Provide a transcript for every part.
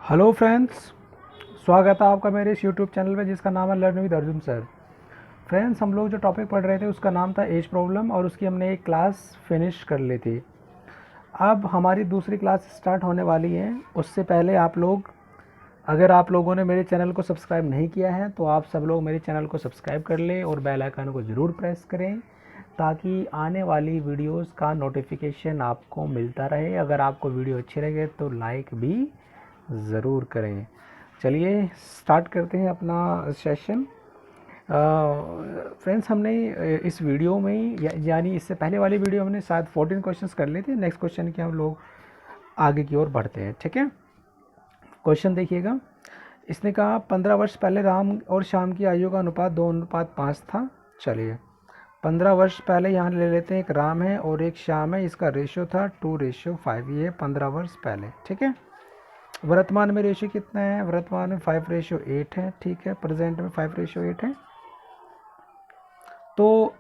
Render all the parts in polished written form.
Hello friends, स्वागत है आपका मेरे इस यूट्यूब चैनल पे जिसका नाम है learn with Arjun sir. Friends, हम लोग जो टॉपिक पढ़ रहे थे उसका नाम था एज प्रॉब्लम और उसकी हमने एक क्लास फिनिश कर ली थी। अब हमारी दूसरी क्लास स्टार्ट होने वाली है। उससे पहले अगर आप लोगों ने मेरे चैनल को सब्सक्राइब नहीं किया है तो आप सब लोग मेरे चैनल को सब्सक्राइब कर लें और बेल आइकन को ज़रूर प्रेस करें ताकि आने वाली वीडियोस का नोटिफिकेशन आपको मिलता रहे। अगर आपको वीडियो अच्छी लगे तो लाइक भी ज़रूर करें। चलिए स्टार्ट करते हैं अपना सेशन। फ्रेंड्स, हमने इस वीडियो में यानी इससे पहले वाली वीडियो हमने शायद 14 क्वेश्चंस कर लिए थे। नेक्स्ट क्वेश्चन के हम लोग आगे की ओर बढ़ते हैं। ठीक है, क्वेश्चन देखिएगा। इसने कहा 15 वर्ष पहले राम और श्याम की आयु का अनुपात 2:5 था। चलिए 15 वर्ष पहले यहाँ ले लेते हैं। एक राम है और एक श्याम है, इसका रेशियो था 2:5। ये 15 वर्ष पहले। ठीक है, वर्तमान में रेशियो कितना है? वर्तमान में 5:8 है। ठीक है, प्रेजेंट में 5:8 है। तो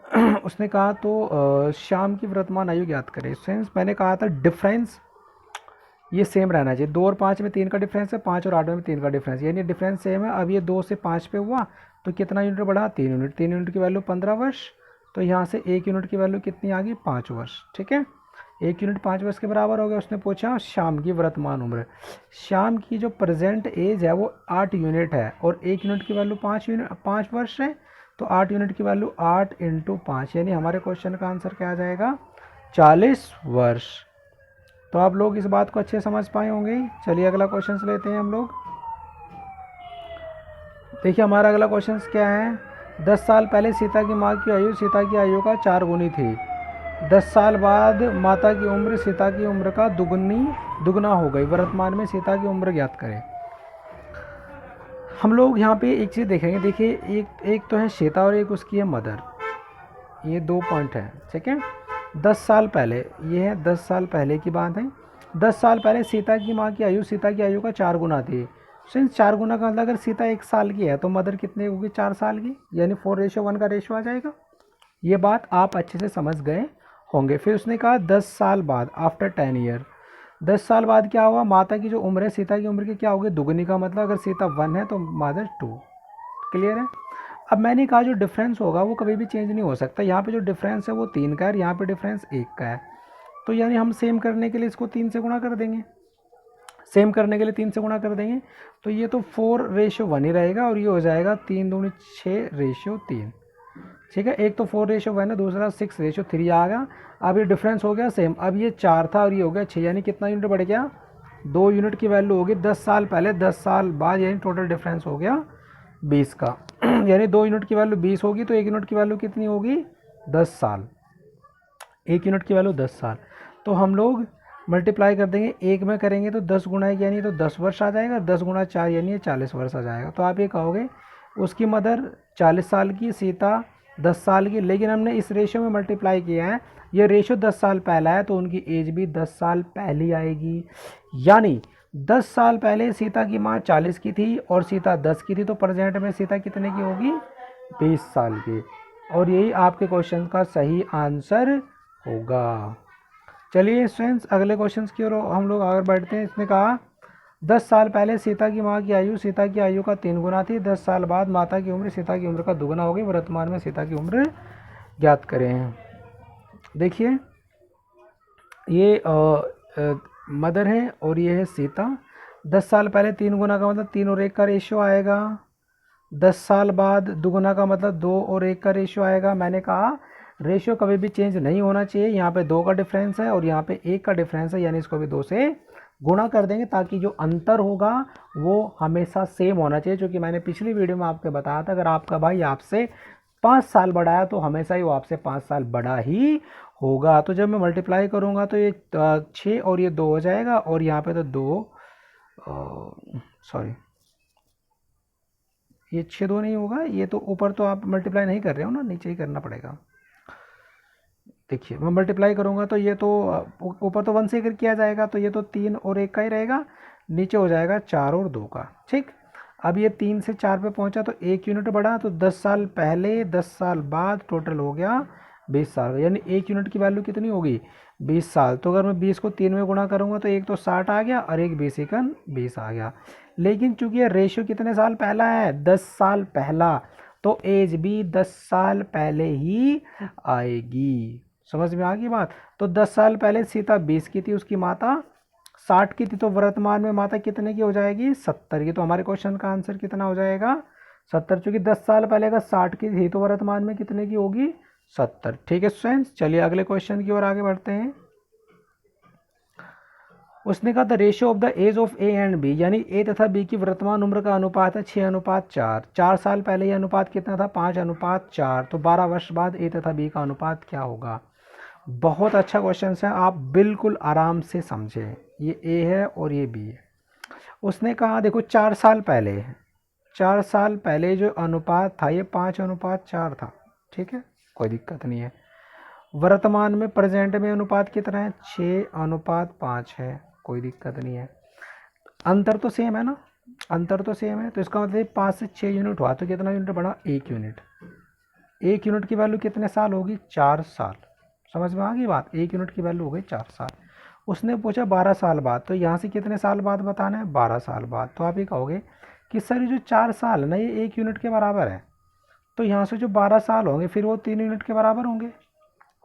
उसने कहा तो शाम की वर्तमान आयु ज्ञात करें। सेंस मैंने कहा था डिफरेंस ये सेम रहना चाहिए। 2 और 5 में 3 का डिफरेंस है, 5 और 8 में 3 का डिफरेंस, यानी डिफरेंस सेम है। अब ये 2 से 5 पे हुआ तो कितना यूनिट बढ़ा? 3 यूनिट। 3 यूनिट की वैल्यू 15 वर्ष, तो यहाँ से 1 यूनिट की वैल्यू कितनी आ गई? 5 वर्ष। ठीक है, 1 यूनिट 5 वर्ष के बराबर हो गया। उसने पूछा शाम की वर्तमान उम्र। शाम की जो प्रेजेंट एज है वो 8 यूनिट है और 1 यूनिट की वैल्यू 5 वर्ष है, तो 8 यूनिट की वैल्यू 8 × 5, यानी हमारे क्वेश्चन का आंसर क्या आ जाएगा? 40 वर्ष। तो आप लोग इस बात को अच्छे समझ पाए होंगे। चलिए अगला क्वेश्चन लेते हैं हम लोग। देखिए हमारा अगला क्वेश्चन क्या है। 10 साल पहले सीता की माँ की आयु सीता की आयु का 4 गुनी थी। 10 साल बाद माता की उम्र सीता की उम्र का दुगना हो गई। वर्तमान में सीता की उम्र ज्ञात करें। हम लोग यहाँ पे एक चीज़ देखेंगे। देखिए एक तो है सीता और एक उसकी है मदर। ये 2 पॉइंट है। ठीक है, 10 साल पहले, ये है 10 साल पहले की बात है। 10 साल पहले सीता की माँ की आयु सीता की आयु का 4 गुना थी। सिंस 4 गुना का मतलब अगर सीता 1 साल की है तो मदर कितने होगी? 4 साल की, यानी 4:1 का रेशो आ जाएगा। ये बात आप अच्छे से समझ गए होंगे। फिर उसने कहा 10 साल बाद, आफ्टर 10 ईयर। 10 साल बाद क्या हुआ? माता की जो उम्र है सीता की उम्र की क्या होगी? दुगनी का मतलब अगर सीता 1 है तो मदर 2। क्लियर है? अब मैंने कहा जो डिफरेंस होगा वो कभी भी चेंज नहीं हो सकता। यहाँ पे जो डिफरेंस है वो 3 का है, यहाँ पे डिफरेंस 1 का है। तो यानी हम सेम करने के लिए इसको 3 से गुणा कर देंगे। सेम करने के लिए 3 से गुणा कर देंगे तो ये तो 4:1 ही रहेगा और ये हो जाएगा 3 दूनी 6:3। ठीक है, एक तो 4:1 है, दूसरा 6:3 आ गया। अब ये डिफरेंस हो गया सेम। अब ये 4 था और ये हो गया 6, यानी कितना यूनिट बढ़ गया? 2 यूनिट की वैल्यू होगी 10 साल पहले 10 साल बाद, यानी टोटल डिफरेंस हो गया 20 का। यानी 2 यूनिट की वैल्यू 20 होगी तो 1 यूनिट की वैल्यू कितनी होगी? 10 साल। 1 यूनिट की वैल्यू 10 साल। तो हम लोग मल्टीप्लाई कर देंगे, 1 में करेंगे तो 10 गुना 1 यानी तो 10 वर्ष आ जाएगा, 10 गुना 4 यानी ये 40 वर्ष आ जाएगा। तो आप ये कहोगे उसकी मदर 40 साल की, सीता 10 साल की, लेकिन हमने इस रेशियो में मल्टीप्लाई किया है। ये रेशियो 10 साल पहला है तो उनकी एज भी 10 साल पहली आएगी। यानी 10 साल पहले सीता की माँ 40 की थी और सीता 10 की थी, तो प्रेजेंट में सीता कितने की होगी? 20 साल की। और यही आपके क्वेश्चन का सही आंसर होगा। चलिए स्टूडेंट्स अगले क्वेश्चन की ओर हम लोग आगे बढ़ते हैं। इसने कहा 10 साल पहले सीता की माँ की आयु सीता की आयु का 3 गुना थी। 10 साल बाद माता की उम्र सीता की उम्र का दुगना हो गई। वर्तमान में सीता की उम्र ज्ञात करें। देखिए ये मदर है और ये है सीता। 10 साल पहले 3 गुना का मतलब 3 और 1 का रेशियो आएगा। 10 साल बाद दुगुना का मतलब 2 और 1 का रेशियो आएगा। मैंने कहा रेशियो कभी भी चेंज नहीं होना चाहिए। यहाँ पे 2 का डिफरेंस है और यहाँ पे 1 का डिफरेंस है, यानी इसको भी 2 से गुणा कर देंगे ताकि जो अंतर होगा वो हमेशा सेम होना चाहिए। क्योंकि मैंने पिछली वीडियो में आपको बताया था अगर आपका भाई आपसे 5 साल बड़ा है तो हमेशा ही वो आपसे 5 साल बड़ा ही होगा। तो जब मैं मल्टीप्लाई करूँगा तो ये 6 और ये 2 हो जाएगा और यहाँ पे तो 2 सॉरी ये 6 2 नहीं होगा, ये तो ऊपर तो आप मल्टीप्लाई नहीं कर रहे हो ना, नीचे ही करना पड़ेगा। देखिए मैं मल्टीप्लाई करूँगा तो ये तो ऊपर तो 1 से किया जाएगा तो ये तो 3 और 1 का ही रहेगा, नीचे हो जाएगा 4 और 2 का। ठीक, अब ये 3 से 4 पे पहुँचा तो 1 यूनिट बढ़ा, तो 10 साल पहले 10 साल बाद टोटल हो गया 20 साल का, यानी 1 यूनिट की वैल्यू कितनी होगी 20 साल। तो अगर मैं 20 को 3 में गुणा करूँगा तो एक तो 60 आ गया और एक 20 एकन 20 आ गया। लेकिन चूंकि ये रेशियो कितने साल पहला है 10 साल पहला, तो एज भी 10 साल पहले ही आएगी। समझ में आ गई बात। तो 10 साल पहले सीता 20 की थी, उसकी माता 60 की थी, तो वर्तमान में माता कितने की हो जाएगी 70 की। तो हमारे क्वेश्चन का आंसर कितना हो जाएगा 70। चूंकि 10 साल पहले का 60 की थी तो वर्तमान में कितने की होगी 70। ठीक है स्टूडेंट्स, चलिए अगले क्वेश्चन की ओर आगे बढ़ते हैं। उसने कहा the ratio of the age of A and B, यानी ए तथा बी की वर्तमान उम्र का अनुपात है 6:4। 4 साल पहले यह अनुपात कितना था 5:4। तो 12 वर्ष बाद ए तथा बी का अनुपात क्या होगा। बहुत अच्छा क्वेश्चन है, आप बिल्कुल आराम से समझें। ये ए है और ये बी है। उसने कहा देखो 4 साल पहले, 4 साल पहले जो अनुपात था ये 5:4 था। ठीक है, कोई दिक्कत नहीं है। वर्तमान में प्रेजेंट में अनुपात कितना है 6:5 है, कोई दिक्कत नहीं है। अंतर तो सेम है ना, अंतर तो सेम है। तो इसका मतलब 5 से 6 यूनिट हुआ तो कितना यूनिट बढ़ा 1 यूनिट। 1 यूनिट की वैल्यू कितने साल होगी 4 साल। समझ में आ गई बात, 1 यूनिट की वैल्यू हो गई 4 साल। उसने पूछा 12 साल बाद, तो यहाँ से कितने साल बाद बताना है 12 साल बाद। तो आप ये कहोगे कि सर ये जो 4 साल है ना ये 1 यूनिट के बराबर है, तो यहाँ से जो 12 साल होंगे फिर वो 3 यूनिट के बराबर होंगे।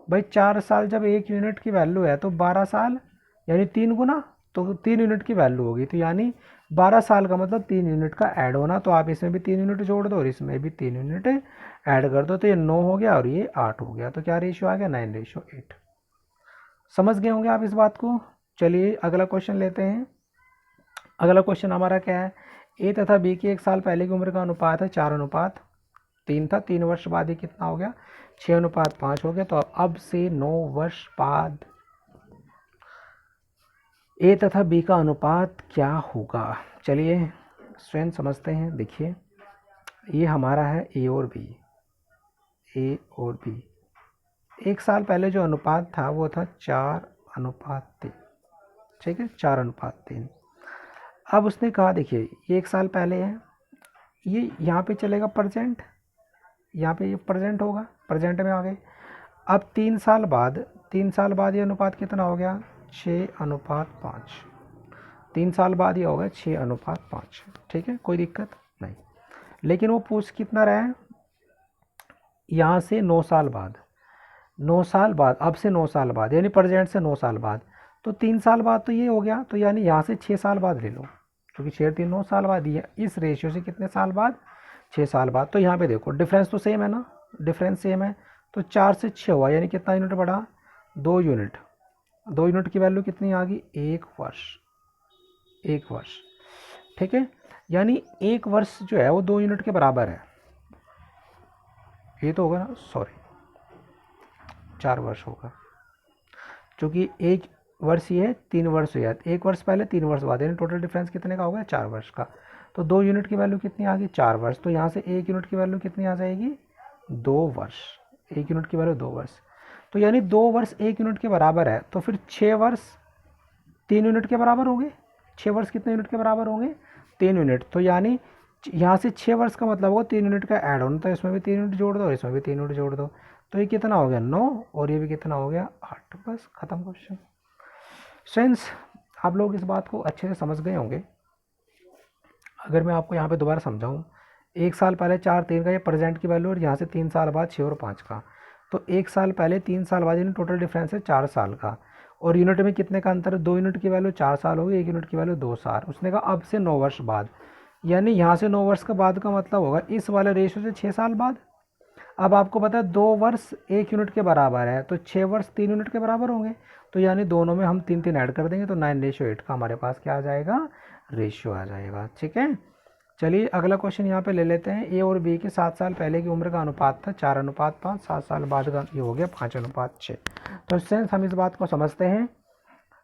भाई 4 साल जब 1 यूनिट की वैल्यू है तो 12 साल यानी 3 गुना, तो 3 यूनिट की वैल्यू होगी। तो यानी 12 साल का मतलब 3 यूनिट का ऐड होना। तो आप इसमें भी 3 यूनिट जोड़ दो और इसमें भी 3 यूनिट ऐड कर दो, तो ये 9 हो गया और ये 8 हो गया। तो क्या रेशियो आ गया 9:8। समझ गए होंगे आप इस बात को। चलिए अगला क्वेश्चन लेते हैं। अगला क्वेश्चन हमारा क्या है, ए तथा बी की 1 साल पहले की उम्र का अनुपात है 4:3 था। 3 वर्ष बाद ये कितना हो गया 6:5 हो गया। तो अब से 9 वर्ष बाद ए तथा बी का अनुपात क्या होगा। चलिए स्टूडेंट समझते हैं। देखिए ये हमारा है ए और बी, ए और बी। 1 साल पहले जो अनुपात था वो था 4:3। ठीक है 4:3। अब उसने कहा देखिए ये 1 साल पहले है, ये यहाँ पे चलेगा प्रेजेंट, यहाँ पे ये प्रेजेंट होगा, प्रेजेंट में आ गए। अब 3 साल बाद, 3 साल बाद ये अनुपात कितना हो गया 6:5। 3 साल बाद ये होगा 6:5। ठीक है कोई दिक्कत नहीं। लेकिन वो पूछ कितना रहा है यहाँ से 9 साल बाद, 9 साल बाद, अब से 9 साल बाद यानी प्रेजेंट से 9 साल बाद। तो 3 साल बाद तो ये हो गया, तो यानी यहाँ से 6 साल बाद ले लो, क्योंकि 6 3 9 साल बाद ये इस रेशियो से कितने साल बाद 6 साल बाद। तो यहाँ पे देखो डिफरेंस तो सेम है ना, डिफरेंस सेम है। तो 4 से 6 हुआ यानी कितना यूनिट बढ़ा 2 यूनिट। 2 यूनिट की वैल्यू कितनी आ गई 1 वर्ष, 1 वर्ष। ठीक है, यानी 1 वर्ष जो है वो 2 यूनिट के बराबर है। ये तो होगा ना, सॉरी 4 वर्ष होगा, क्योंकि 1 वर्ष ये है 3 वर्ष हुआ, 1 वर्ष पहले 3 वर्ष बाद, यानी टोटल डिफरेंस कितने का होगा 4 वर्ष का। तो 2 यूनिट की वैल्यू कितनी आ गई 4 वर्ष। तो यहाँ से 1 यूनिट की वैल्यू कितनी आ जाएगी 2 वर्ष। 1 यूनिट की वैल्यू 2 वर्ष। तो यानी 2 वर्ष 1 यूनिट के बराबर है, तो फिर 6 वर्ष 3 यूनिट के बराबर होंगे। 6 वर्ष कितने यूनिट के बराबर होंगे 3 यूनिट। तो यानी यहाँ से 6 वर्ष का मतलब होगा 3 यूनिट का ऐड ऑन, तो इसमें भी 3 यूनिट जोड़ दो और इसमें भी 3 यूनिट जोड़ दो। तो ये कितना हो गया 9 और ये भी कितना हो गया 8। बस खत्म क्वेश्चन। फ्रेंड्स आप लोग इस बात को अच्छे से समझ गए होंगे। अगर मैं आपको यहाँ पे दोबारा समझाऊँ, 1 साल पहले 4 3 का ये प्रेजेंट की वैल्यू और यहाँ से 3 साल बाद 6 और 5 का। तो 1 साल पहले 3 साल बाद यानी टोटल डिफरेंस है 4 साल का। और यूनिट में कितने का अंतर है 2 यूनिट की वैल्यू 4 साल होगी, 1 यूनिट की वैल्यू 2 साल। उसने कहा अब से 9 वर्ष बाद, यानी यहाँ से 9 वर्ष का बाद का मतलब होगा इस वाले रेशियो से 6 साल बाद। अब आपको पता है 2 वर्ष 1 यूनिट के बराबर है, तो 6 वर्ष 3 यूनिट के बराबर होंगे। तो यानी दोनों में हम 3 3 ऐड कर देंगे, तो 9:8 का हमारे पास क्या आ जाएगा रेशियो आ जाएगा। ठीक है, चलिए अगला क्वेश्चन यहाँ पे ले लेते हैं। ए और बी के 7 साल पहले की उम्र का अनुपात था 4:5, 7 साल बाद का ये हो गया 5:6। तो फ्रेंड्स हम इस बात को समझते हैं।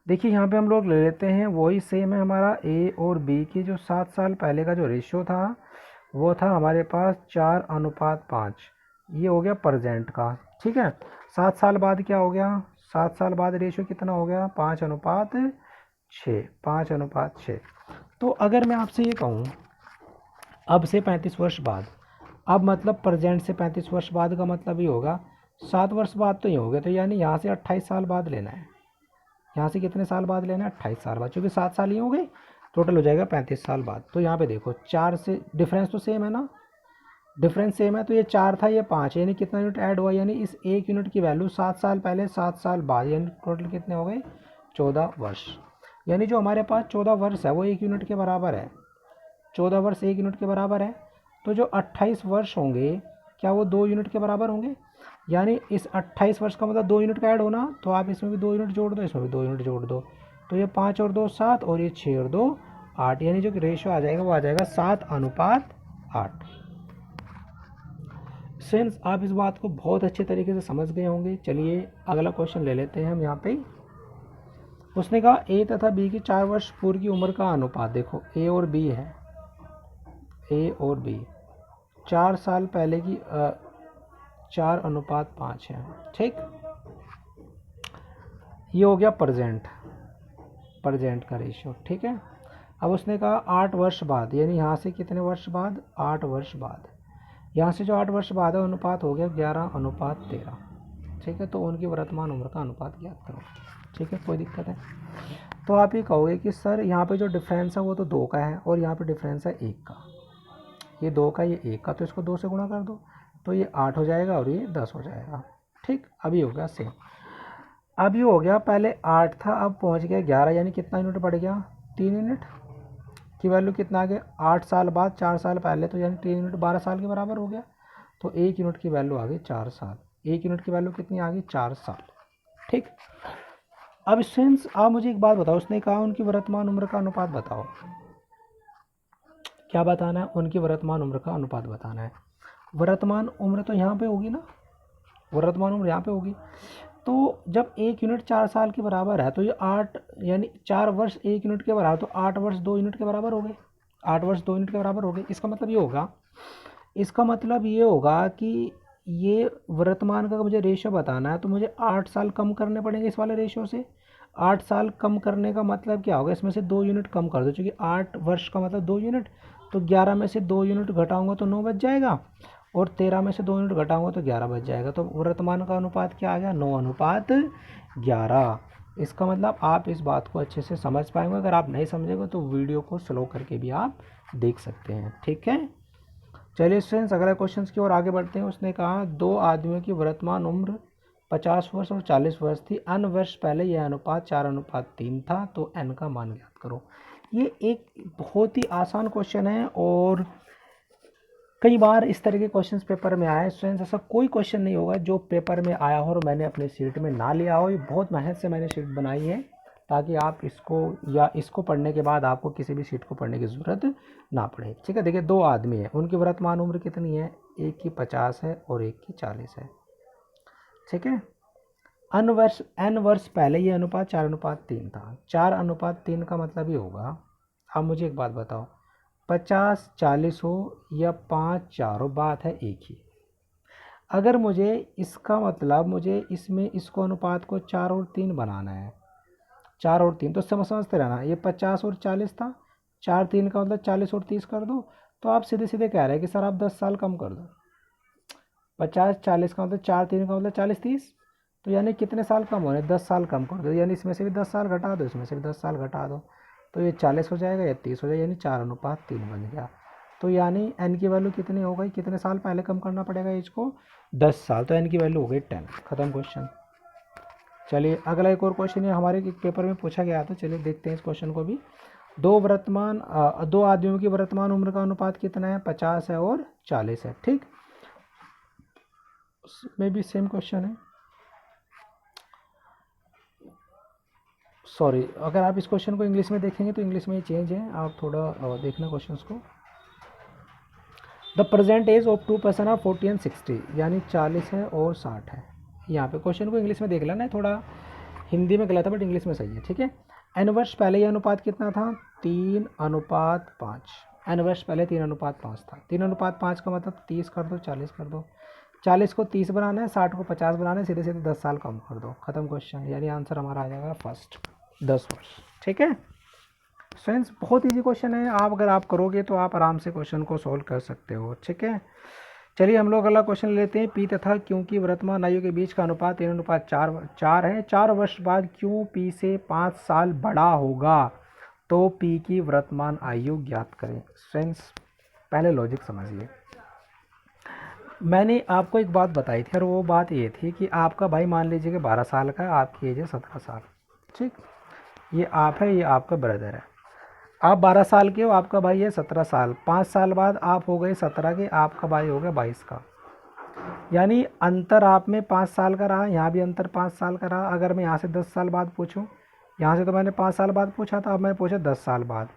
देखिए यहाँ पे हम लोग ले लेते हैं वही सेम है हमारा ए और बी की जो 7 साल पहले का जो रेशियो था वो था हमारे पास 4:5, ये हो गया प्रेजेंट का। ठीक है, 7 साल बाद क्या हो गया 7 साल बाद रेशियो कितना हो गया 5:6, 5:6। तो अगर मैं आपसे ये कहूँ अब से 35 वर्ष बाद, अब मतलब प्रेजेंट से 35 वर्ष बाद का मतलब ये होगा 7 वर्ष बाद तो ये हो गया, तो यानी यहाँ से 28 साल बाद लेना है। यहाँ से कितने साल बाद लेना है? 28 साल बाद, क्योंकि 7 साल ही हो गए, टोटल हो जाएगा 35 साल बाद। तो यहाँ पे देखो 4 से डिफरेंस तो सेम है ना, डिफरेंस सेम है, तो ये 4 था, ये 5, यानी कितना यूनिट ऐड हुआ? यानी इस 1 यूनिट की वैल्यू 7 साल पहले 7 साल बाद, यानी टोटल कितने हो गए? 14 वर्ष। यानी जो हमारे पास 14 वर्ष है वो 1 यूनिट के बराबर है। 14 वर्ष 1 यूनिट के बराबर है, तो जो 28 वर्ष होंगे क्या वो 2 यूनिट के बराबर होंगे? यानी इस 28 वर्ष का मतलब 2 यूनिट का ऐड होना, तो आप इसमें भी 2 यूनिट जोड़ दो, इसमें भी 2 यूनिट जोड़ दो, तो ये 5 और 2 7, और ये 6 और 2 8, यानी जो रेशियो आ जाएगा वो आ जाएगा 7:8। फ्रेंड्स, आप इस बात को बहुत अच्छे तरीके से समझ गए होंगे। चलिए अगला क्वेश्चन ले लेते हैं हम यहाँ पे। उसने कहा ए तथा बी की 4 वर्ष पूर्व की उम्र का अनुपात, देखो ए और बी है, ए और बी 4 साल पहले की 4:5 है, ठीक। ये हो गया प्रेजेंट का रेशियो, ठीक है। अब उसने कहा 8 वर्ष बाद, यानी यहाँ से कितने वर्ष बाद? 8 वर्ष बाद। यहाँ से जो 8 वर्ष बाद है अनुपात हो गया 11:13, ठीक है। तो उनकी वर्तमान उम्र का अनुपात ज्ञात करो, ठीक है, कोई दिक्कत है? तो आप ये कहोगे कि सर यहाँ पे जो डिफरेंस है वो तो 2 का है, और यहाँ पे डिफरेंस है 1 का, ये 2 का ये 1 का, तो इसको 2 से गुणा कर दो, तो ये 8 हो जाएगा और ये 10 हो जाएगा, ठीक। अभी हो गया सेम। अब ये हो गया, पहले 8 था, अब पहुँच गया 11, यानी कितना यूनिट बढ़ गया? 3 यूनिट की वैल्यू कितना आ गया? 8 साल बाद 4 साल पहले, तो यानी 3 यूनिट 12 साल के बराबर हो गया। तो 1 यूनिट की वैल्यू आ गई 4 साल। 1 यूनिट की वैल्यू कितनी आ गई? 4 साल, ठीक। अब स्टूडेंट्स आप मुझे एक बात बताओ, उसने कहा उनकी वर्तमान उम्र का अनुपात बताओ। क्या बताना है? उनकी वर्तमान उम्र का अनुपात बताना है। वर्तमान उम्र तो यहाँ पे होगी ना, वर्तमान उम्र यहाँ पे होगी। तो जब 1 यूनिट 4 साल के बराबर है, तो ये 8, यानी 4 वर्ष 1 यूनिट के बराबर, तो 8 वर्ष 2 यूनिट के बराबर हो गए। 8 वर्ष 2 यूनिट के बराबर हो गए। इसका मतलब ये होगा कि ये वर्तमान का मुझे रेशियो बताना है, तो मुझे 8 साल कम करने पड़ेंगे इस वाले रेशियो से। 8 साल कम करने का मतलब क्या होगा? इसमें से 2 यूनिट कम कर दो, क्योंकि 8 वर्ष का मतलब 2 यूनिट, तो 11 में से 2 यूनिट घटाऊंगा तो 9 बच जाएगा, और 13 में से 2 यूनिट घटाऊंगा तो 11 बच जाएगा। तो वर्तमान का अनुपात क्या आ गया? 9:11। इसका मतलब आप इस बात को अच्छे से समझ पाएंगे। अगर आप नहीं समझेंगे तो वीडियो को स्लो करके भी आप देख सकते हैं, ठीक है। चलिए स्टूडेंट्स अगला क्वेश्चन की ओर आगे बढ़ते हैं। उसने कहा 2 आदमियों की वर्तमान उम्र 50 वर्ष और 40 वर्ष थी। n वर्ष पहले यह अनुपात 4:3 था, तो n का मान ज्ञात करो। ये एक बहुत ही आसान क्वेश्चन है, और कई बार इस तरह के क्वेश्चन पेपर में आए। स्टूडेंट्स ऐसा कोई क्वेश्चन नहीं होगा जो पेपर में आया हो और मैंने अपने शीट में ना लिया हो। ये बहुत मेहनत से मैंने शीट बनाई है, ताकि आप इसको पढ़ने के बाद आपको किसी भी शीट को पढ़ने की ज़रूरत ना पड़े, ठीक है। देखिए 2 आदमी हैं, उनकी वर्तमान उम्र कितनी है? एक की 50 है और एक की 40 है, ठीक है। n वर्ष पहले ये अनुपात 4:3 था। 4:3 का मतलब ये होगा, अब मुझे एक बात बताओ, 50-40 हो या 5-4 हो, बात है एक ही। अगर मुझे इसका मतलब मुझे इसमें इसको अनुपात को 4 और 3 बनाना है, 4 और 3, तो समझते रहना, ये 50 और 40 था, 4-3 का मतलब 40 और 30 कर दो, तो आप सीधे सीधे कह रहे हैं कि सर आप 10 साल कम कर दो। 50-40 का मतलब 4-3 का मतलब 40-30, तो यानी कितने साल कम हो रहे हैं? 10 साल कम कर दो, यानी इसमें से भी 10 साल घटा दो, इसमें से भी 10 साल घटा दो, तो ये 40 हो जाएगा, ये 30 हो जाएगा, यानी 4:3 बन गया। तो यानी n की वैल्यू कितनी हो गई? कितने साल पहले कम करना पड़ेगा इसको? 10 साल, तो n की वैल्यू हो गई 10। ख़त्म क्वेश्चन। चलिए अगला एक और क्वेश्चन है, हमारे एक पेपर में पूछा गया था, चलिए देखते हैं इस क्वेश्चन को भी। 2 आदमियों की वर्तमान उम्र का अनुपात कितना है? 50 है और 40 है, ठीक। में भी सेम क्वेश्चन है, सॉरी, अगर आप इस क्वेश्चन को इंग्लिश में देखेंगे तो इंग्लिश में ये चेंज है, आप थोड़ा देखना क्वेश्चन को। The present age of 2 person are 40 and 60, यानी 40 है और 60 है। यहाँ पे क्वेश्चन को इंग्लिश में देख लेना है, थोड़ा हिंदी में गलत है बट इंग्लिश में सही है, ठीक है। n वर्ष पहले ये अनुपात कितना था? 3:5। n वर्ष पहले 3:5 था। 3:5 का मतलब 30 कर दो, 40 कर दो, 40 को 30 बनाना है, 60 को 50 बनाना है, सीधे सीधे 10 साल कम कर दो, ख़त्म क्वेश्चन। यानी आंसर हमारा आ जाएगा फर्स्ट, 10 वर्ष, ठीक है। फ्रेंड्स बहुत इजी क्वेश्चन है, आप अगर आप करोगे तो आप आराम से क्वेश्चन को सॉल्व कर सकते हो, ठीक है। चलिए हम लोग अगला क्वेश्चन लेते हैं। पी तथा क्यू की वर्तमान आयु के बीच का अनुपात 3:4 है। 4 वर्ष बाद क्यू पी से 5 साल बड़ा होगा तो पी की वर्तमान आयु ज्ञात करें। फ्रेंड्स पहले लॉजिक समझिए। मैंने आपको एक बात बताई थी और वो बात ये थी कि आपका भाई मान लीजिए कि 12 साल का है, आपकी एज है 17 साल। ठीक, ये आप है, ये आपका ब्रदर है। आप 12 साल के हो, आपका भाई है 17 साल। 5 साल बाद आप हो गए 17 के, आपका भाई हो गया 22 का। यानी अंतर आप में 5 साल का रहा, यहाँ भी अंतर 5 साल का रहा। अगर मैं यहाँ से 10 साल बाद पूछूँ, यहाँ से तो मैंने 5 साल बाद पूछा था, अब मैंने पूछा 10 साल बाद।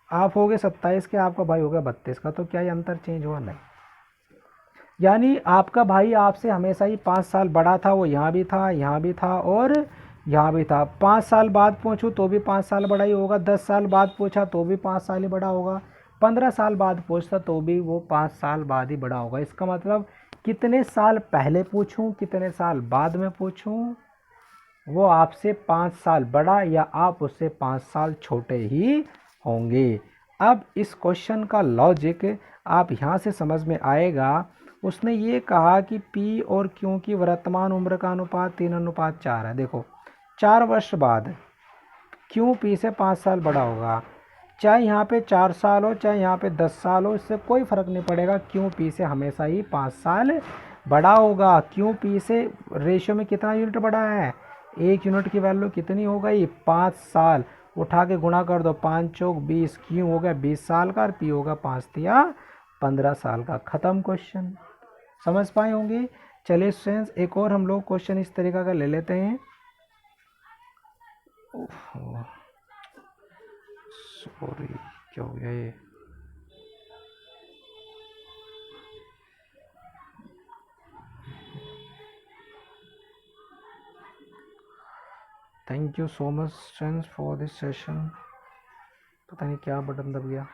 आप हो गए 27 के, आपका भाई हो गया 32 का। तो क्या ये अंतर चेंज हुआ? नहीं। यानी आपका भाई आपसे हमेशा ही 5 साल बड़ा था। वो यहाँ भी था, यहाँ भी था और यहाँ भी था। 5 साल बाद पूछूँ तो भी 5 साल बड़ा ही होगा। 10 साल बाद पूछा तो भी 5 साल ही बड़ा होगा। 15 साल बाद पूछता तो भी वो 5 साल बाद ही बड़ा होगा। इसका मतलब कितने साल पहले पूछूं, कितने साल बाद में पूछूं, वो आपसे 5 साल बड़ा या आप उससे 5 साल छोटे ही होंगे। अब इस क्वेश्चन का लॉजिक आप यहाँ से समझ में आएगा। उसने ये कहा कि P और Q की वर्तमान उम्र का अनुपात 3:4 है। देखो 4 वर्ष बाद Q P से 5 साल बड़ा होगा। चाहे यहाँ पे 4 साल हो, चाहे यहाँ पे 10 साल हो, इससे कोई फ़र्क नहीं पड़ेगा। Q P से हमेशा ही 5 साल बड़ा होगा। Q P से रेशियो में कितना यूनिट बड़ा है? 1 यूनिट की वैल्यू कितनी हो गई? 5 साल। उठा के गुणा कर दो, 5 चौक 20। Q हो गया 20 साल का और P होगा 5 तिया 15 साल का। ख़त्म क्वेश्चन। समझ पाए होंगे। चलिए फ्रेंड्स एक और हम लोग क्वेश्चन इस तरीका का ले लेते हैं। सॉरी, क्या हो गया ये? Thank you so much friends for this session. पता नहीं क्या बटन दब गया।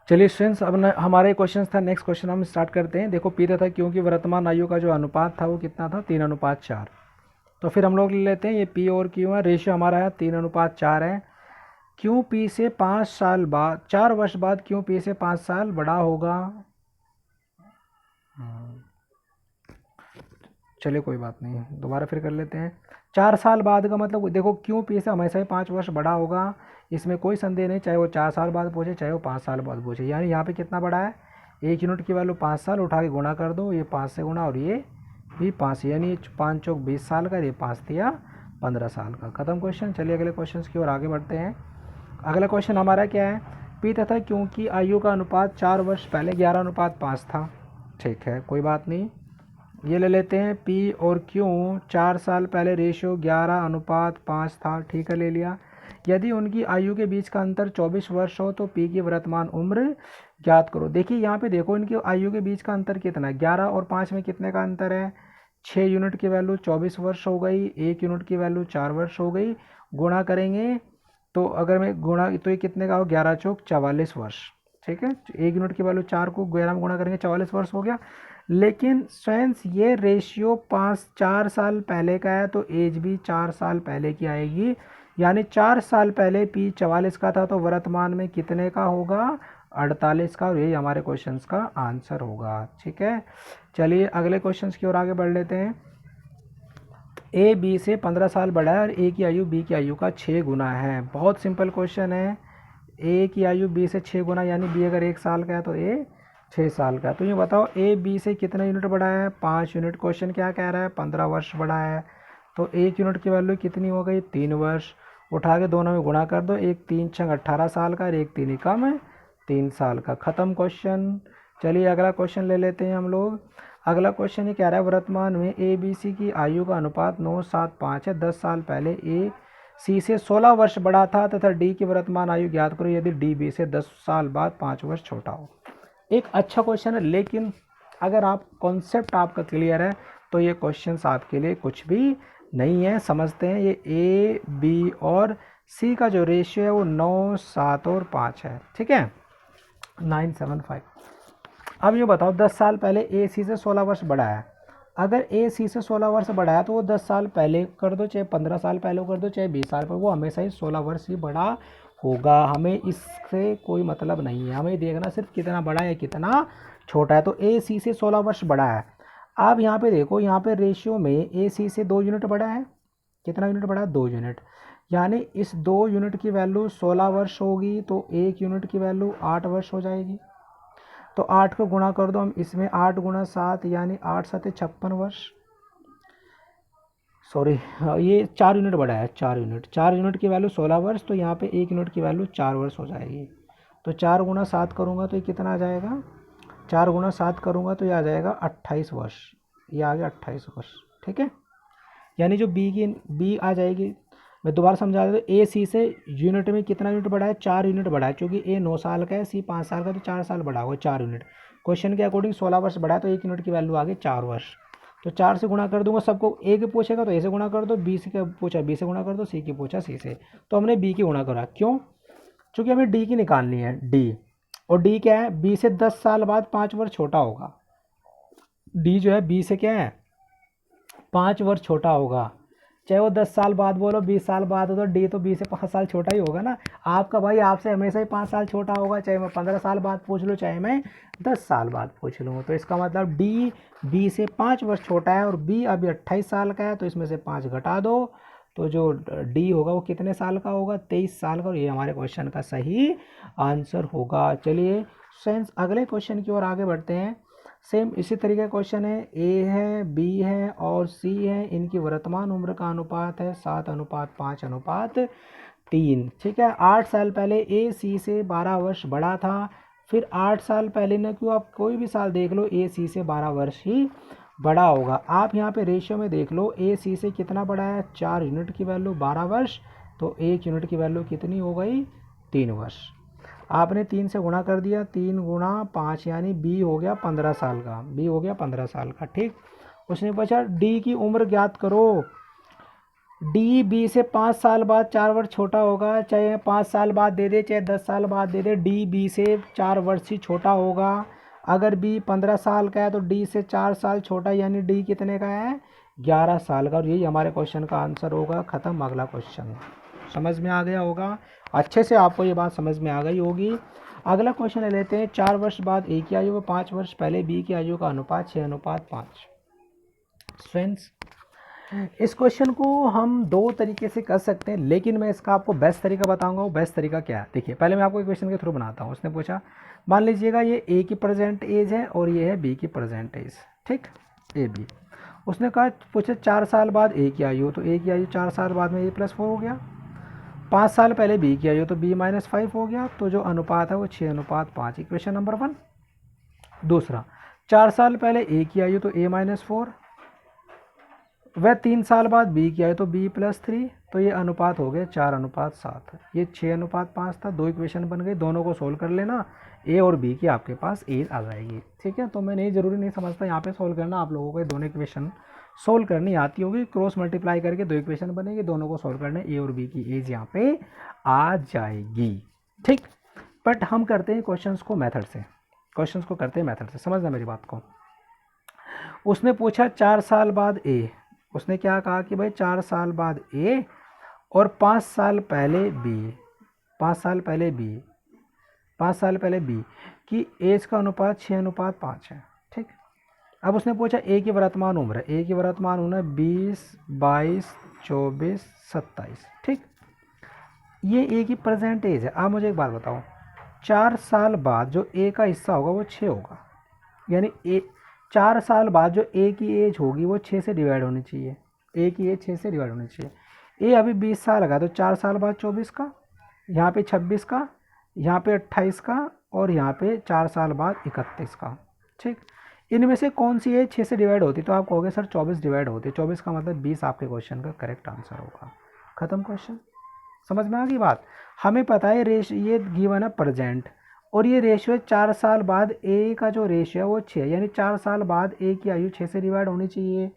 चलिए फ्रेंड्स अब हमारे क्वेश्चन था। नेक्स्ट क्वेश्चन हम स्टार्ट करते हैं। देखो P तथा Q की वर्तमान आयु का जो अनुपात था वो कितना था? 3:4। तो फिर हम लोग ले लेते हैं ये P और Q है। रेशियो हमारा है 3:4 है। Q P से 5 साल बाद, 4 वर्ष बाद Q P से 5 साल बड़ा होगा। चलिए कोई बात नहीं, दोबारा फिर कर लेते हैं। 4 साल बाद का मतलब देखो Q P से हमेशा ही 5 वर्ष बड़ा होगा, इसमें कोई संदेह नहीं। चाहे वो 4 साल बाद पूछे, चाहे वो 5 साल बाद पूछे। यानी यहाँ पे कितना बड़ा है? 1 यूनिट की वैल्यू 5 साल, उठा के गुणा कर दो। ये 5 से गुणा और ये भी 5, यानी 5 चौक 20 साल का, ये 5 तिया 15 साल का। ख़त्म क्वेश्चन। चलिए अगले क्वेश्चन की ओर आगे बढ़ते हैं। अगला क्वेश्चन हमारा क्या है? P तथा Q की आयु का अनुपात 4 वर्ष पहले 11:5 था। ठीक है, कोई बात नहीं। ये ले लेते हैं P और Q 4 साल पहले रेशियो 11:5 था। ठीक है, ले लिया। यदि उनकी आयु के बीच का अंतर 24 वर्ष हो तो P की वर्तमान उम्र ज्ञात करो। देखिए यहाँ पे देखो इनकी आयु के बीच का अंतर कितना है? 11 और 5 में कितने का अंतर है? 6 यूनिट की वैल्यू 24 वर्ष हो गई, 1 यूनिट की वैल्यू 4 वर्ष हो गई। गुणा करेंगे तो अगर मैं गुणा तो ये कितने का हो? 11 चौक 44 वर्ष। ठीक है, 1 यूनिट की वैल्यू 4 को 11 में गुणा करेंगे 44 वर्ष हो गया। लेकिन फ्रेंड्स ये रेशियो 4 साल पहले का है तो एज भी 4 साल पहले की आएगी। यानी 4 साल पहले P 44 का था तो वर्तमान में कितने का होगा? 48 का। और यही हमारे क्वेश्चंस का आंसर होगा। ठीक है, चलिए अगले क्वेश्चंस की ओर आगे बढ़ लेते हैं। A B से 15 साल बड़ा है और A की आयु B की आयु का 6 गुना है। बहुत सिंपल क्वेश्चन है। A की आयु B से 6 गुना, यानी B अगर 1 साल का है तो A 6 साल का। तो ये बताओ A B से कितना यूनिट बड़ा है? 5 यूनिट। क्वेश्चन क्या कह रहा है? 15 वर्ष बड़ा है। तो 1 यूनिट की वैल्यू कितनी हो गई? 3 वर्ष। उठा के दोनों में गुणा कर दो। 1 3 6 18 साल का और 1 3 एकम 3 साल का। ख़त्म क्वेश्चन। चलिए अगला क्वेश्चन ले लेते हैं हम लोग। अगला क्वेश्चन ये कह रहा है वर्तमान में A B C की आयु का अनुपात 9:7:5 है। 10 साल पहले A C से 16 वर्ष बड़ा था तथा D की वर्तमान आयु ज्ञात करो यदि D B से 10 साल बाद 5 वर्ष छोटा हो। एक अच्छा क्वेश्चन है, लेकिन अगर आप कॉन्सेप्ट आपका क्लियर है तो ये क्वेश्चंस आपके लिए कुछ भी नहीं है। समझते हैं। ये A B और C का जो रेशियो है वो 9 7 और 5 है। ठीक है, 975। अब ये बताओ 10 साल पहले A C से 16 वर्ष बड़ा है। अगर A C से 16 वर्ष बड़ा है तो वो 10 साल पहले कर दो, चाहे 15 साल पहले कर दो, चाहे 20 साल पहले, वो हमेशा ही 16 वर्ष ही बड़ा होगा। हमें इससे कोई मतलब नहीं है, हमें देखना सिर्फ कितना बड़ा है कितना छोटा है। तो ए सी से 16 वर्ष बड़ा है। अब यहाँ पे देखो, यहाँ पे रेशियो में ए सी से 2 यूनिट बड़ा है। कितना यूनिट बड़ा है? 2 यूनिट। यानी इस 2 यूनिट की वैल्यू 16 वर्ष होगी, तो 1 यूनिट की वैल्यू 8 वर्ष हो जाएगी। तो 8 को गुणा कर दो हम इसमें, 8 गुणा 7 यानी 8 7 56 वर्ष। सॉरी, ये 4 यूनिट बड़ा है, 4 यूनिट की वैल्यू 16 वर्ष, तो यहाँ पे 1 यूनिट की वैल्यू 4 वर्ष हो जाएगी। तो 4 गुणा 7 करूँगा तो ये कितना आ जाएगा? 4 गुणा 7 करूँगा तो ये आ जाएगा 28 वर्ष। ये आ गया 28 वर्ष। ठीक है, यानी जो बी आ जाएगी। मैं दोबारा समझा देता हूँ, ए सी से यूनिट में कितना यूनिट बढ़ा है? 4 यूनिट बढ़ा है, क्योंकि ए 9 साल का है, सी 5 साल का, तो 4 साल बढ़ा होगा, 4 यूनिट। क्वेश्चन के अकॉर्डिंग 16 वर्ष बढ़ा है, तो 1 यूनिट की वैल्यू आ गई 4 वर्ष। तो 4 से गुणा कर दूंगा, सबको ए के पूछेगा तो ए से गुणा कर दो, बी से पूछा बी से गुणा कर दो, सी की पूछा सी से, तो हमने बी की गुणा करा। क्यों? क्योंकि हमें डी की निकालनी है, डी। और डी क्या है? बी से 10 साल बाद 5 वर्ष छोटा होगा। डी जो है बी से क्या है? 5 वर्ष छोटा होगा। चाहे वो 10 साल बाद बोलो, 20 साल बाद हो, तो डी तो बी से 5 साल छोटा ही होगा ना। आपका भाई आपसे हमेशा ही 5 साल छोटा होगा, चाहे मैं 15 साल बाद पूछ लूँ, चाहे मैं 10 साल बाद पूछ लूँ। तो इसका मतलब डी बी से 5 वर्ष छोटा है, और बी अभी 28 साल का है, तो इसमें से 5 घटा दो, तो जो डी होगा वो कितने साल का होगा? 23 साल का। और ये हमारे क्वेश्चन का सही आंसर होगा। चलिए फ्रेंड्स, अगले क्वेश्चन की ओर आगे बढ़ते हैं। सेम इसी तरीके का क्वेश्चन है। ए है, बी है और सी है, इनकी वर्तमान उम्र का अनुपात है 7:5:3। ठीक है, 8 साल पहले ए सी से 12 वर्ष बड़ा था। फिर 8 साल पहले ना, क्यों आप कोई भी साल देख लो, ए सी से 12 वर्ष ही बड़ा होगा। आप यहाँ पे रेशियो में देख लो, ए सी से कितना बड़ा है? 4 यूनिट की वैल्यू 12 वर्ष, तो 1 यूनिट की वैल्यू कितनी हो गई? 3 वर्ष। आपने 3 से गुणा कर दिया, 3 गुणा 5 यानी बी हो गया 15 साल का, बी हो गया 15 साल का। ठीक, उसने पूछा डी की उम्र ज्ञात करो। डी बी से 5 साल बाद 4 वर्ष छोटा होगा, चाहे 5 साल बाद दे दे, चाहे 10 साल बाद दे दे, डी बी से 4 वर्ष ही छोटा होगा। अगर बी 15 साल का है तो डी से 4 साल छोटा, यानी डी कितने का है? 11 साल का। और यही हमारे क्वेश्चन का आंसर होगा। ख़त्म। अगला क्वेश्चन समझ में आ गया होगा, अच्छे से आपको ये बात समझ में आ गई होगी। अगला क्वेश्चन ले लेते हैं। 4 वर्ष बाद ए की आयु व 5 वर्ष पहले बी की आयु का अनुपात 6:5। फ्रेंड्स, इस क्वेश्चन को हम 2 तरीके से कर सकते हैं, लेकिन मैं इसका आपको बेस्ट तरीका बताऊंगा। वो बेस्ट तरीका क्या है? देखिए, पहले मैं आपको एक क्वेश्चन के थ्रू बनाता हूँ। उसने पूछा, मान लीजिएगा ये ए की प्रेजेंट एज है और ये है बी की प्रेजेंट एज। ठीक, ए बी। उसने कहा, पूछा 4 साल बाद ए की आयु, तो ए की आयु 4 साल बाद में ए+4 हो गया। 5 साल पहले बी की आयु, तो b-5 हो गया। तो जो अनुपात है वो 6:5। Equation number 1। दूसरा, 4 साल पहले ए की आयु, तो a-4, वह 3 साल बाद बी की आयु, तो b+3, तो ये अनुपात हो गए 4:7। ये 6:5 था। 2 इक्वेशन बन गई, दोनों को सोल्व कर लेना, ए और बी की आपके पास एज आ जाएगी। ठीक है, तो मैं नहीं ज़रूरी नहीं समझता यहाँ पे सोल्व करना, आप लोगों को दोनों इक्वेशन सोल्व करनी आती होगी। क्रॉस मल्टीप्लाई करके 2 इक्वेशन बनेगी, दोनों को सोल्व करने, ए और बी की एज यहाँ पे आ जाएगी। ठीक, बट हम करते हैं क्वेश्चंस को मेथड से, क्वेश्चंस को करते हैं मेथड से, समझना मेरी बात को। उसने पूछा 4 साल बाद ए, उसने क्या कहा कि भाई 4 साल बाद ए और 5 साल पहले बी, 5 साल पहले बी, 5 साल पहले बी की एज का अनुपात 6:5 है। ठीक, अब उसने पूछा ए की वर्तमान उम्र, ए की वर्तमान उम्र 20, 22, 24, 27। ठीक, ये ए की प्रेजेंट एज है। आप मुझे एक बात बताओ, 4 साल बाद जो ए का हिस्सा होगा वो 6 होगा, यानी ए 4 साल बाद जो ए की एज होगी वो 6 से डिवाइड होनी चाहिए। ए की एज 6 से डिवाइड होनी चाहिए। ए अभी 20 साल का, तो 4 साल बाद 24 का, यहाँ पे 26 का, यहाँ पे 28 का, और यहाँ पे 4 साल बाद 31 का। ठीक, इनमें से कौन सी एज 6 से डिवाइड होती? तो आप कहोगे सर 24 डिवाइड होती है। 24 का मतलब 20 आपके क्वेश्चन का करेक्ट आंसर होगा। ख़त्म क्वेश्चन। समझ में आ गई बात? हमें पता है ये गिवन है प्रेजेंट, और ये रेशियो 4 साल बाद ए का जो रेशियो है वो 6, यानी 4 साल बाद ए की आयु 6 से डिवाइड होनी चाहिए।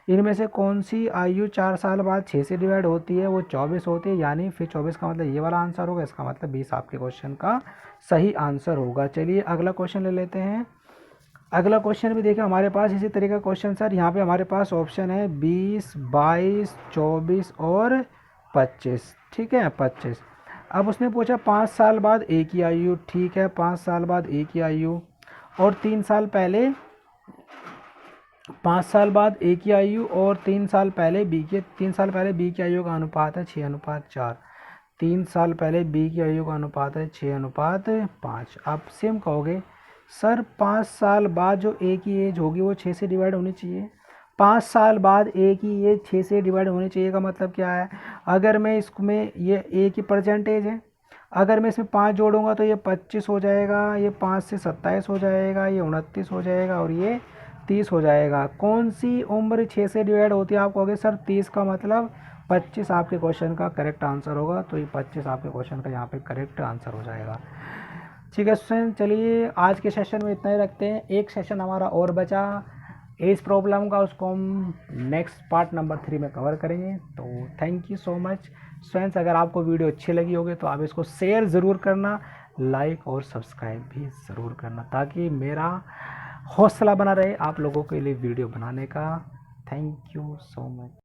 इनमें से कौन सी आयु 4 साल बाद 6 से डिवाइड होती है? वो 24 होती है, यानी फिर 24 का मतलब ये वाला आंसर होगा। इसका मतलब 20 आपके क्वेश्चन का सही आंसर होगा। चलिए अगला क्वेश्चन ले लेते हैं। अगला क्वेश्चन भी देखिए हमारे पास इसी तरीके का क्वेश्चन सर। यहाँ पे हमारे पास ऑप्शन है 20, 22, 24 और 25। ठीक है, 25। अब उसने पूछा 5 साल बाद ए की आयु, ठीक है 5 साल बाद ए की आयु, और 3 साल पहले 5 साल बाद ए की आयु और 3 साल पहले बी की आयु का अनुपात है 6:4। 3 साल पहले बी की आयु का अनुपात है 6:5। आप सेम कहोगे सर 5 साल बाद जो ए की एज होगी वो 6 से डिवाइड होनी चाहिए। 5 साल बाद ए की एज 6 से डिवाइड होनी चाहिए का मतलब क्या है, अगर मैं इसमें ये ए की परसेंटेज है, अगर मैं इसमें 5 जोड़ूंगा तो ये 25 हो जाएगा, ये 5 से 27 हो जाएगा, ये 29 हो जाएगा और ये 30 हो जाएगा। कौन सी उम्र 6 से डिवाइड होती है? आप कहोगे सर 30 का मतलब 25 आपके क्वेश्चन का करेक्ट आंसर होगा, तो ये 25 आपके क्वेश्चन का यहाँ पे करेक्ट आंसर हो जाएगा। ठीक है स्टूडेंट, चलिए आज के सेशन में इतना ही रखते हैं। एक सेशन हमारा और बचा एज प्रॉब्लम का, उसको हम नेक्स्ट पार्ट नंबर 3 में कवर करेंगे। तो thank you so much students. अगर आपको वीडियो अच्छी लगी होगी तो आप इसको शेयर ज़रूर करना, लाइक और सब्सक्राइब भी ज़रूर करना, ताकि मेरा हौसला बना रहे आप लोगों के लिए वीडियो बनाने का। Thank you so much.